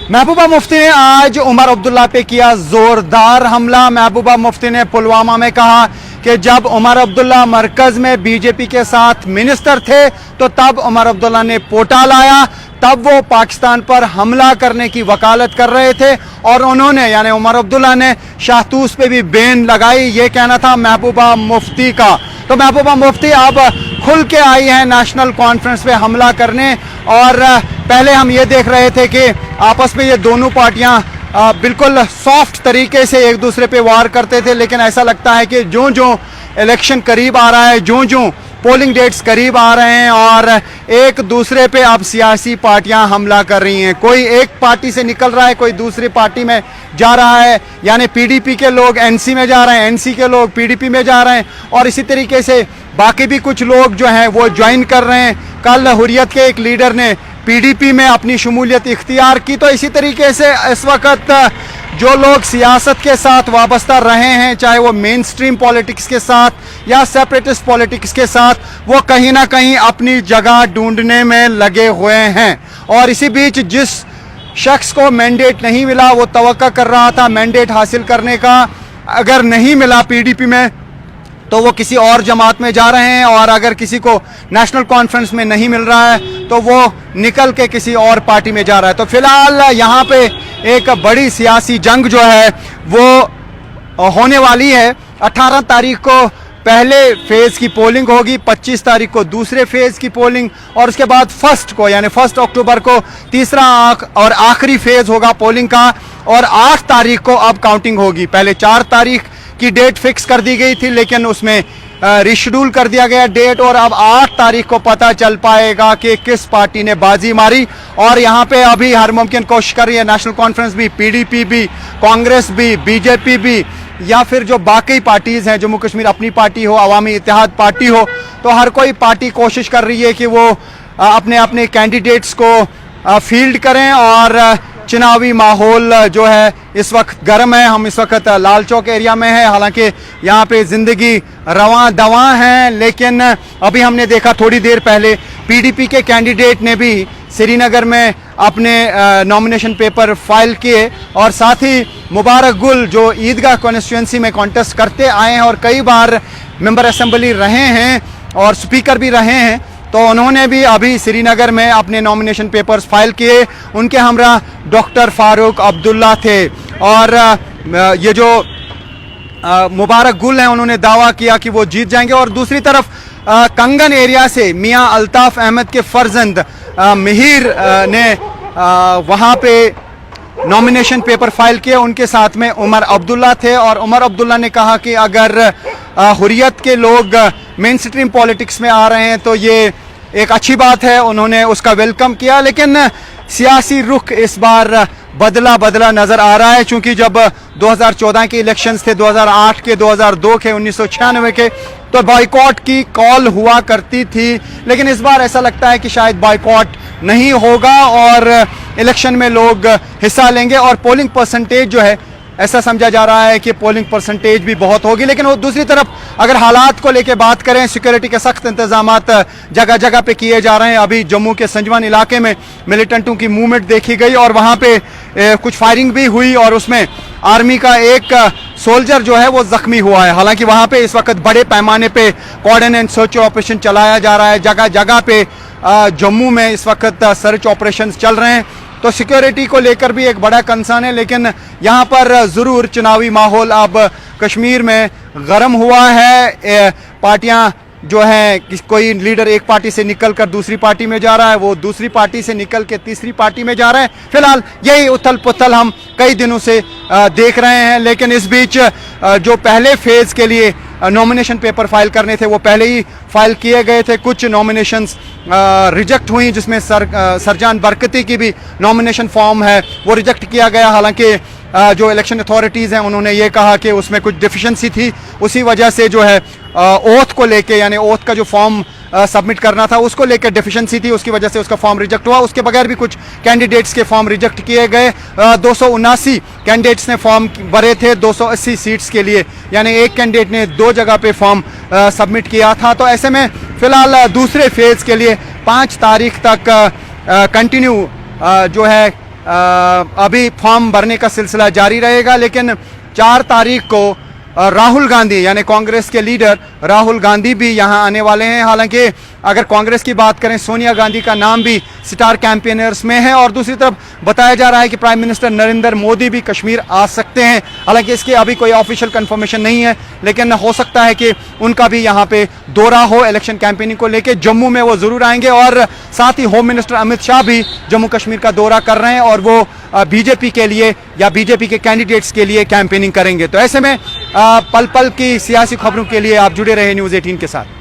महबूबा मुफ्ती ने आज उमर अब्दुल्ला पे किया जोरदार हमला। महबूबा मुफ्ती ने पुलवामा में कहा कि जब उमर अब्दुल्ला मरकज में बीजेपी के साथ मिनिस्टर थे तो तब उमर अब्दुल्ला ने पोटा लाया, तब वो पाकिस्तान पर हमला करने की वकालत कर रहे थे और उन्होंने यानी उमर अब्दुल्ला ने शाहतूस पे भी बैन लगाई। ये कहना था महबूबा मुफ्ती का। तो महबूबा मुफ्ती अब खुल के आई है नेशनल कॉन्फ्रेंस पे हमला करने। और पहले हम ये देख रहे थे कि आपस में ये दोनों पार्टियां बिल्कुल सॉफ्ट तरीके से एक दूसरे पे वार करते थे, लेकिन ऐसा लगता है कि जो जो इलेक्शन करीब आ रहा है, जो जो पोलिंग डेट्स करीब आ रहे हैं और एक दूसरे पे अब सियासी पार्टियां हमला कर रही हैं। कोई एक पार्टी से निकल रहा है, कोई दूसरी पार्टी में जा रहा है, यानी पीडीपी के लोग एनसी में जा रहे हैं, एनसी के लोग पीडीपी में जा रहे हैं और इसी तरीके से बाकी भी कुछ लोग जो हैं वो ज्वाइन कर रहे हैं। कल हुर्रियत के एक लीडर ने पीडीपी में अपनी शमूलियत इख्तियार की। तो इसी तरीके से इस वक्त जो लोग सियासत के साथ वाबस्ता रहे हैं, चाहे वो मेन स्ट्रीम पॉलिटिक्स के साथ या सेपरेटिस्ट पॉलिटिक्स के साथ, वो कहीं ना कहीं अपनी जगह ढूंढने में लगे हुए हैं। और इसी बीच जिस शख्स को मैंडेट नहीं मिला वो तवक्का कर रहा था मैंडेट हासिल करने का, अगर नहीं मिला पीडीपी में तो वो किसी और जमात में जा रहे हैं, और अगर किसी को नेशनल कॉन्फ्रेंस में नहीं मिल रहा है तो वो निकल के किसी और पार्टी में जा रहा है। तो फिलहाल यहाँ पे एक बड़ी सियासी जंग जो है वो होने वाली है। 18 तारीख को पहले फेज की पोलिंग होगी, 25 तारीख को दूसरे फेज की पोलिंग और उसके बाद फर्स्ट को यानी 1 अक्टूबर को तीसरा और आखिरी फेज होगा पोलिंग का, और 8 तारीख को अब काउंटिंग होगी। पहले 4 तारीख की डेट फिक्स कर दी गई थी लेकिन उसमें रिशेड्यूल कर दिया गया डेट, और अब 8 तारीख को पता चल पाएगा कि किस पार्टी ने बाजी मारी। और यहाँ पे अभी हर मुमकिन कोशिश कर रही है नेशनल कॉन्फ्रेंस भी, पीडीपी भी, कांग्रेस भी, बीजेपी भी, या फिर जो बाकी पार्टीज हैं, जम्मू कश्मीर अपनी पार्टी हो, अवामी इत्तेहाद पार्टी हो, तो हर कोई पार्टी कोशिश कर रही है कि वो अपने अपने कैंडिडेट्स को फील्ड करें। और चुनावी माहौल जो है इस वक्त गर्म है। हम इस वक्त लाल चौक एरिया में हैं, हालांकि यहाँ पे जिंदगी रवां दवां है, लेकिन अभी हमने देखा थोड़ी देर पहले पीडीपी के कैंडिडेट ने भी श्रीनगर में अपने नॉमिनेशन पेपर फाइल किए, और साथ ही मुबारक गुल जो ईदगाह कॉन्स्टिट्यूंसी में कॉन्टेस्ट करते आए हैं और कई बार मेंबर असेंबली रहे हैं और स्पीकर भी रहे हैं, तो उन्होंने भी अभी श्रीनगर में अपने नॉमिनेशन पेपर्स फाइल किए। उनके हमरा डॉक्टर फारूक अब्दुल्ला थे, और ये जो मुबारक गुल हैं उन्होंने दावा किया कि वो जीत जाएंगे। और दूसरी तरफ कंगन एरिया से मियां अल्ताफ अहमद के फर्जंद मिहिर ने वहाँ पे नॉमिनेशन पेपर फाइल किए, उनके साथ में उमर अब्दुल्ला थे। और उमर अब्दुल्ला ने कहा कि अगर हुर्रियत के लोग मेन स्ट्रीम पॉलिटिक्स में आ रहे हैं तो ये एक अच्छी बात है, उन्होंने उसका वेलकम किया। लेकिन सियासी रुख इस बार बदला नजर आ रहा है, क्योंकि जब 2014 के इलेक्शंस थे, 2008 के, 2002 के, 1996 के, तो बॉयकॉट की कॉल हुआ करती थी, लेकिन इस बार ऐसा लगता है कि शायद बॉयकॉट नहीं होगा और इलेक्शन में लोग हिस्सा लेंगे। और पोलिंग परसेंटेज जो है, ऐसा समझा जा रहा है कि पोलिंग परसेंटेज भी बहुत होगी। लेकिन वो दूसरी तरफ अगर हालात को लेकर बात करें, सिक्योरिटी के सख्त इंतजामात जगह जगह पे किए जा रहे हैं। अभी जम्मू के संजवान इलाके में मिलिटेंटों की मूवमेंट देखी गई और वहाँ पे कुछ फायरिंग भी हुई, और उसमें आर्मी का एक सोल्जर जो है वो जख्मी हुआ है। हालांकि वहाँ पे इस वक्त बड़े पैमाने पे कॉर्डन एंड सर्च ऑपरेशन चलाया जा रहा है, जगह जगह पे जम्मू में इस वक्त सर्च ऑपरेशन चल रहे हैं। तो सिक्योरिटी को लेकर भी एक बड़ा कंसर्न है, लेकिन यहाँ पर ज़रूर चुनावी माहौल अब कश्मीर में गर्म हुआ है। पार्टियाँ जो है, कोई लीडर एक पार्टी से निकल कर दूसरी पार्टी में जा रहा है, वो दूसरी पार्टी से निकल के तीसरी पार्टी में जा रहे हैं। फिलहाल यही उथल पुथल हम कई दिनों से देख रहे हैं। लेकिन इस बीच जो पहले फेज़ के लिए नॉमिनेशन पेपर फाइल करने थे वो पहले ही फाइल किए गए थे। कुछ नॉमिनेशंस रिजेक्ट हुई, जिसमें सरजान बरकती की भी नॉमिनेशन फॉर्म है वो रिजेक्ट किया गया। हालांकि जो इलेक्शन अथॉरिटीज़ हैं उन्होंने ये कहा कि उसमें कुछ डिफिशेंसी थी, उसी वजह से जो है ओथ को लेके, यानी ओथ का जो फॉर्म सबमिट करना था उसको लेकर डिफिशेंसी थी, उसकी वजह से उसका फॉर्म रिजेक्ट हुआ। उसके बगैर भी कुछ कैंडिडेट्स के फॉर्म रिजेक्ट किए गए। 279 कैंडिडेट्स ने फॉर्म भरे थे 280 सीट्स के लिए, यानी एक कैंडिडेट ने 2 जगह पे फॉर्म सबमिट किया था। तो ऐसे में फिलहाल दूसरे फेज़ के लिए 5 तारीख तक कंटिन्यू जो है अभी फॉर्म भरने का सिलसिला जारी रहेगा, लेकिन 4 तारीख को राहुल गांधी यानी कांग्रेस के लीडर राहुल गांधी भी यहां आने वाले हैं। हालांकि अगर कांग्रेस की बात करें, सोनिया गांधी का नाम भी स्टार कैंपेनर्स में है और दूसरी तरफ बताया जा रहा है कि प्राइम मिनिस्टर नरेंद्र मोदी भी कश्मीर आ सकते हैं। हालांकि इसकी अभी कोई ऑफिशियल कंफर्मेशन नहीं है, लेकिन हो सकता है कि उनका भी यहां पे दौरा हो इलेक्शन कैंपेनिंग को लेकर। जम्मू में वो जरूर आएंगे और साथ ही होम मिनिस्टर अमित शाह भी जम्मू कश्मीर का दौरा कर रहे हैं और वो बीजेपी के लिए या बीजेपी के कैंडिडेट्स के लिए कैंपेनिंग करेंगे। तो ऐसे में पल पल की सियासी खबरों के लिए आप जुड़े रहे न्यूज़ 18 के साथ।